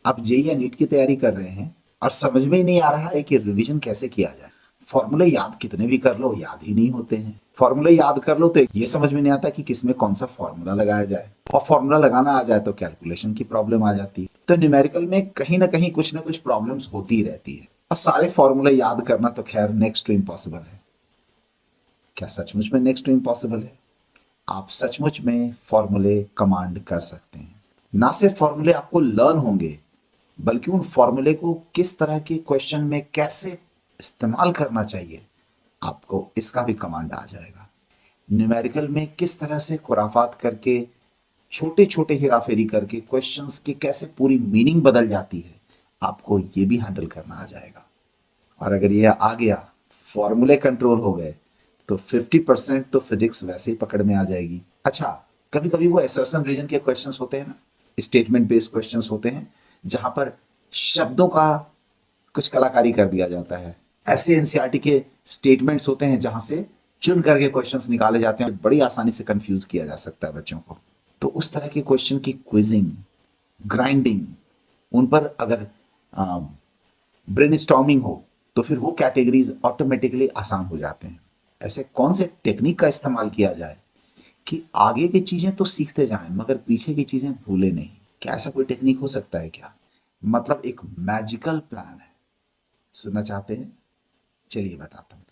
आप जेईई या नीट की तैयारी कर रहे हैं और समझ में ही नहीं आ रहा है कि रिवीजन कैसे किया जाए। फॉर्मूले याद कितने भी कर लो, याद ही नहीं होते हैं। फॉर्मूले याद कर लो तो ये समझ में नहीं आता कि किसमें कौन सा फॉर्मूला लगाया जाए, और फॉर्मूला लगाना आ जाए तो कैलकुलेशन की प्रॉब्लम आ जाती है। तो न्यूमेरिकल में कहीं ना कहीं कुछ ना कुछ प्रॉब्लम्स होती ही रहती है, और सारे फॉर्मूले याद करना तो खैर नेक्स्ट टू इम्पॉसिबल है। क्या सचमुच में नेक्स्ट टू इम्पॉसिबल है? आप सचमुच में फॉर्मूले कमांड कर सकते हैं। ना सिर्फ फॉर्मूले आपको लर्न होंगे, बल्कि उन फॉर्मूले को किस तरह के क्वेश्चन में कैसे इस्तेमाल करना चाहिए, आपको इसका भी कमांड आ जाएगा। न्यूमेरिकल में किस तरह से खुराफात करके, छोटे छोटे हेराफेरी करके क्वेश्चंस की कैसे पूरी मीनिंग बदल जाती है, आपको ये भी हैंडल करना आ जाएगा। और अगर ये आ गया, फॉर्मूले कंट्रोल हो गए, तो 50% तो फिजिक्स वैसे ही पकड़ में आ जाएगी। अच्छा, कभी कभी वो असर्शन रीजन के क्वेश्चंस होते हैं ना, स्टेटमेंट बेस्ड क्वेश्चंस होते हैं, जहां पर शब्दों का कुछ कलाकारी कर दिया जाता है। ऐसे एनसीईआरटी के स्टेटमेंट्स होते हैं जहां से चुन करके क्वेश्चंस निकाले जाते हैं, बड़ी आसानी से कंफ्यूज किया जा सकता है बच्चों को। तो उस तरह के क्वेश्चन की क्विजिंग, ग्राइंडिंग, उन पर अगर ब्रेनस्टॉर्मिंग हो तो फिर वो कैटेगरीज ऑटोमेटिकली आसान हो जाते हैं। ऐसे कौन से टेक्निक का इस्तेमाल किया जाए कि आगे की चीजें तो सीखते जाएं मगर पीछे की चीजें भूले नहीं? क्या ऐसा कोई टेक्निक हो सकता है क्या? मतलब एक मैजिकल प्लान है। सुनना चाहते हैं? चलिए बताता हूँ।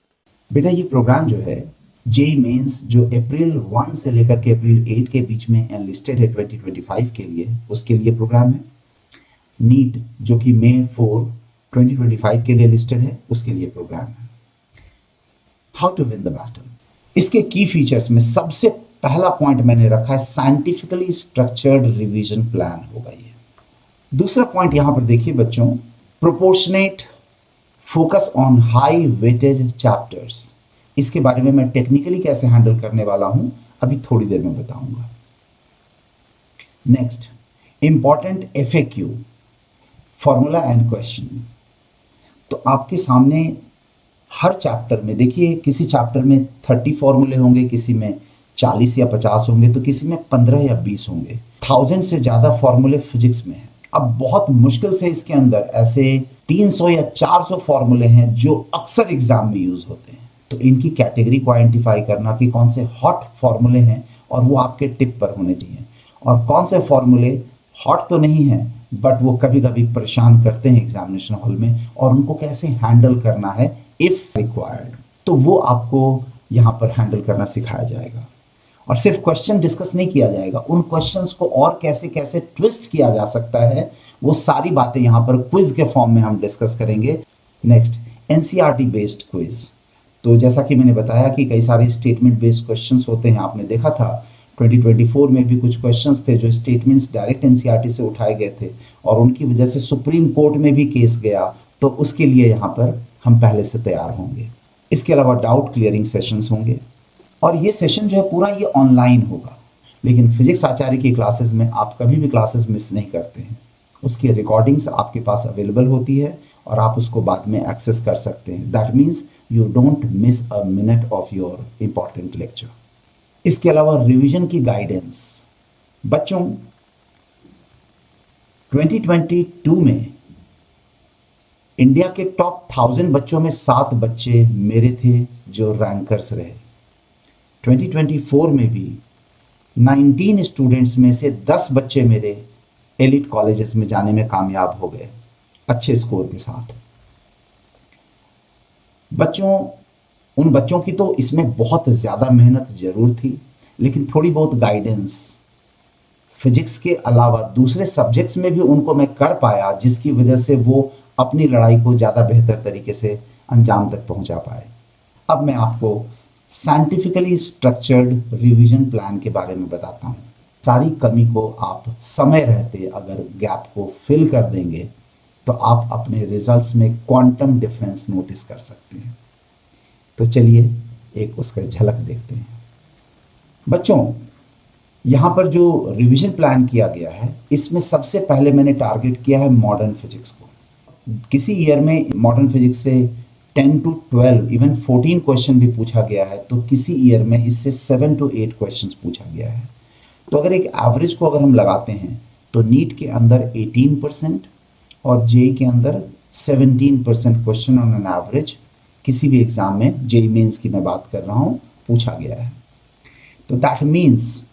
बेटा, ये प्रोग्राम जो है जेई मेंस, जो अप्रैल 1 से लेकर के अप्रैल 8 के बीच में एनलिस्टेड है 2025 के लिए, उसके लिए प्रोग्राम है। नीट जो कि मई 4 2025 के लिए लिस्टेड है, उसके लिए प्रोग्राम है। How to win the battle, इसके की फीचर्स में सबसे पहला पॉइंट मैंने रखा है साइंटिफिकली स्ट्रक्चर्ड रिवीजन प्लान होगा ये। दूसरा पॉइंट यहां पर देखिए बच्चों, proportionate focus on high weightage chapters. इसके बारे में मैं टेक्निकली कैसे हैंडल करने वाला हूं अभी थोड़ी देर में बताऊंगा। Next, important FAQ, formula and question. तो आपके सामने हर चैप्टर में देखिए, किसी चैप्टर में 30 फॉर्मूले होंगे, किसी में 40 या 50 होंगे, तो किसी में 15 या 20 होंगे। 1000 से ज्यादा फॉर्मूले फिजिक्स में है। अब बहुत मुश्किल से इसके अंदर ऐसे 300 या 400 फॉर्मूले हैं जो अक्सर एग्जाम में यूज होते हैं। तो इनकी कैटेगरी को आइडेंटिफाई करना कि कौन से हॉट फॉर्मूले हैं और वो आपके टिप पर होने चाहिए, और कौन से फॉर्मूले हॉट तो नहीं है बट वो कभी कभी परेशान करते हैं एग्जामिनेशन हॉल में, और उनको कैसे हैंडल करना है इफ रिक्वायर्ड, तो वो आपको यहाँ पर हैंडल करना सिखाया जाएगा। और सिर्फ क्वेश्चन डिस्कस नहीं किया जाएगा, उन क्वेश्चंस को और कैसे कैसे ट्विस्ट किया जा सकता है, वो सारी बातें यहाँ पर क्विज के फॉर्म में हम डिस्कस करेंगे। Next, NCERT based quiz. तो जैसा कि मैंने बताया कि कई सारे स्टेटमेंट बेस्ड क्वेश्चंस होते हैं, आपने देखा था 2024 में भी कुछ क्वेश्चंस थे जो स्टेटमेंट्स डायरेक्ट एनसीईआरटी से उठाए गए थे, और उनकी वजह से सुप्रीम कोर्ट में भी केस गया। तो उसके लिए यहाँ पर हम पहले से तैयार होंगे। इसके अलावा डाउट क्लियरिंग सेशंस होंगे, और ये सेशन जो है पूरा ये ऑनलाइन होगा, लेकिन फिजिक्स आचार्य की क्लासेस में आप कभी भी क्लासेस मिस नहीं करते हैं। उसकी रिकॉर्डिंग्स आपके पास अवेलेबल होती है और आप उसको बाद में एक्सेस कर सकते हैं। That means you don't miss a minute of your important lecture. इसके अलावा रिवीजन की गाइडेंस। बच्चों, 2022 में इंडिया के टॉप 1000 बच्चों में 7 बच्चे मेरे थे जो रैंकर्स रहे। 2024 में भी 19 स्टूडेंट्स में से 10 बच्चे मेरे एलिट कॉलेजेस में जाने में कामयाब हो गए अच्छे स्कोर के साथ। बच्चों, उन बच्चों की तो इसमें बहुत ज़्यादा मेहनत जरूर थी, लेकिन थोड़ी बहुत गाइडेंस फिजिक्स के अलावा दूसरे सब्जेक्ट्स में भी उनको मैं कर पाया, जिसकी वजह से वो अपनी लड़ाई को ज़्यादा बेहतर तरीके से अंजाम तक पहुंचा पाए। अब मैं आपको साइंटिफिकली स्ट्रक्चर्ड रिवीजन प्लान के बारे में बताता हूँ। सारी कमी को आप समय रहते अगर गैप को फिल कर देंगे तो आप अपने रिजल्ट्स में क्वांटम डिफरेंस नोटिस कर सकते हैं। तो चलिए एक उसका झलक देखते हैं। बच्चों, यहाँ पर जो रिवीजन प्लान किया गया है, इसमें सबसे पहले मैंने टारगेट किया है मॉडर्न फिजिक्स को। किसी ईयर में मॉडर्न फिजिक्स से 10 to 12 इवन 14 क्वेश्चन भी पूछा गया है, तो किसी ईयर में इससे 7 to 8 क्वेश्चंस पूछा गया है। तो अगर एक एवरेज को अगर हम लगाते हैं तो नीट के अंदर 18%, और जेई के अंदर 17% क्वेश्चन ऑन एन एवरेज किसी भी एग्जाम में, जेई मेंस की मैं बात कर रहा हूँ, पूछा गया है। तो दैट मीन्स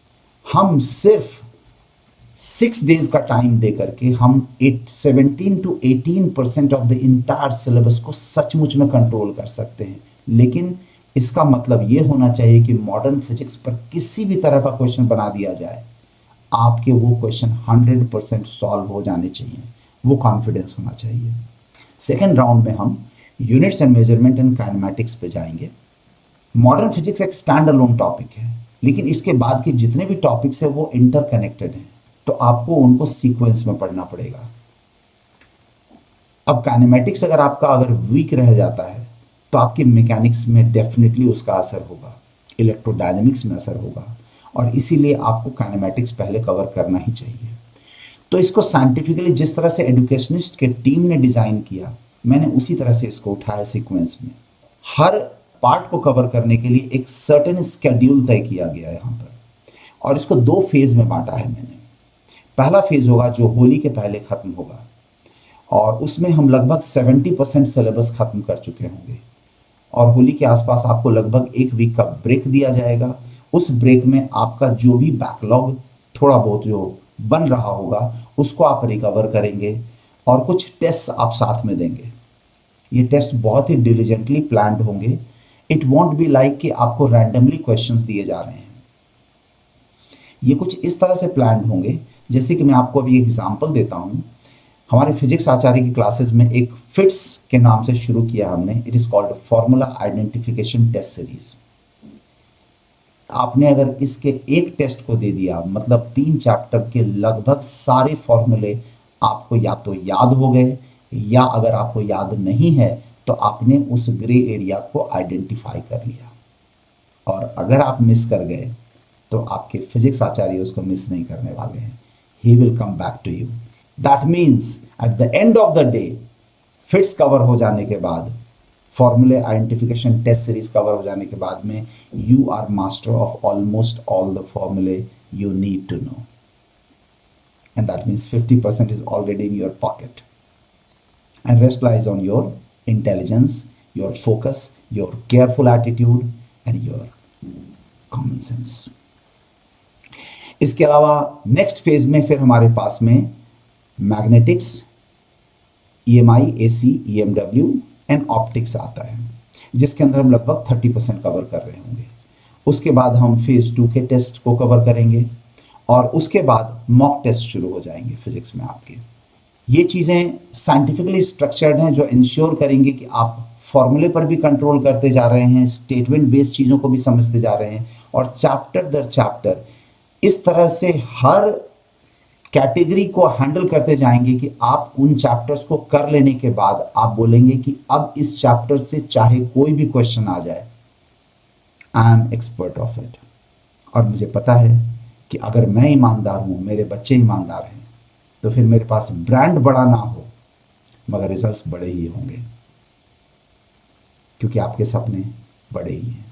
हम सिर्फ 6 डेज का टाइम दे करके हम 17 to 18% of the entire syllabus को सचमुच में कंट्रोल कर सकते हैं। लेकिन इसका मतलब ये होना चाहिए कि मॉडर्न फिजिक्स पर किसी भी तरह का क्वेश्चन बना दिया जाए, आपके वो क्वेश्चन 100% सॉल्व हो जाने चाहिए, वो कॉन्फिडेंस होना चाहिए। सेकेंड राउंड में हम units and measurement and kinematics पे जाएंगे। मॉडर्न फिजिक्स एक स्टैंड अलोन टॉपिक है, लेकिन इसके बाद के जितने भी टॉपिक्स हैं वो इंटरकनेक्टेड हैं, तो आपको उनको सीक्वेंस में पढ़ना पड़ेगा। अब काइनेमैटिक्स अगर वीक रह जाता है तो आपकी मैकेनिक्स में डेफिनेटली उसका असर होगा, इलेक्ट्रोडायनेमिक्स में असर होगा, और इसीलिए आपको काइनेमैटिक्स पहले कवर करना ही चाहिए। तो इसको साइंटिफिकली जिस तरह से एजुकेशनिस्ट के टीम ने डिज़ाइन किया, मैंने उसी तरह से इसको उठाया सीक्वेंस में। हर पार्ट को कवर करने के लिए एक सर्टेन स्केड्यूल तय किया गया है यहाँ पर, और इसको 2 फेज में बांटा है मैंने। पहला फेज होगा जो होली के पहले खत्म होगा, और उसमें हम लगभग 70% सिलेबस खत्म कर चुके होंगे, और होली के आसपास आपको लगभग 1 वीक का ब्रेक दिया जाएगा। उस ब्रेक में आपका जो भी बैकलॉग थोड़ा बहुत जो बन रहा होगा उसको आप रिकवर करेंगे, और कुछ टेस्ट आप साथ में देंगे। ये टेस्ट बहुत ही डिलीजेंटली प्लान्ड होंगे। इट वॉन्ट बी लाइक कि आपको रैंडमली क्वेश्चंस दिए जा रहे हैं। ये कुछ इस तरह से प्लान्ड होंगे, जैसे कि मैं आपको अभी एग्जांपल देता हूँ। हमारे फिजिक्स आचार्य की क्लासेस में एक फिट्स के नाम से शुरू किया हमने। It is called formula identification test series. आपने अगर इसके एक टेस्ट को दे दिया, मतलब 3 चैप्टर के लगभग सारे फॉर्मूले आपको या तो याद हो गए, या अगर आपको याद नहीं है तो आपने उस ग्रे एरिया को आइडेंटिफाई कर लिया। और अगर आप मिस कर गए तो आपके फिजिक्स आचार्य उसको मिस नहीं करने वाले हैं। He will come back to you. That means at the end of the day, fits cover हो जाने के बाद, फॉर्मूले आइडेंटिफिकेशन टेस्ट सीरीज कवर हो जाने के बाद में, you are master of almost all the formulae you need to know, and that means 50% is already in your pocket, and rest lies on your intelligence, your focus, your careful attitude and your common sense. इसके अलावा next phase में फिर हमारे पास में magnetics, EMI, AC, EMW and optics आता है, जिसके अंदर हम लगभग 30% कवर कर रहे होंगे। उसके बाद हम फेज 2 के टेस्ट को कवर करेंगे, और उसके बाद मॉक टेस्ट शुरू हो जाएंगे फिजिक्स में आपके। ये चीज़ें साइंटिफिकली स्ट्रक्चर्ड हैं, जो इंश्योर करेंगे कि आप फॉर्मूले पर भी कंट्रोल करते जा रहे हैं, स्टेटमेंट बेस्ड चीज़ों को भी समझते जा रहे हैं, और चैप्टर दर चैप्टर इस तरह से हर कैटेगरी को हैंडल करते जाएंगे कि आप उन चैप्टर्स को कर लेने के बाद आप बोलेंगे कि अब इस चैप्टर से चाहे कोई भी क्वेश्चन आ जाए, I am expert of it. और मुझे पता है कि अगर मैं ईमानदार हूँ, मेरे बच्चे ईमानदार हैं, तो फिर मेरे पास ब्रांड बड़ा ना हो मगर रिजल्ट्स बड़े ही होंगे, क्योंकि आपके सपने बड़े ही हैं।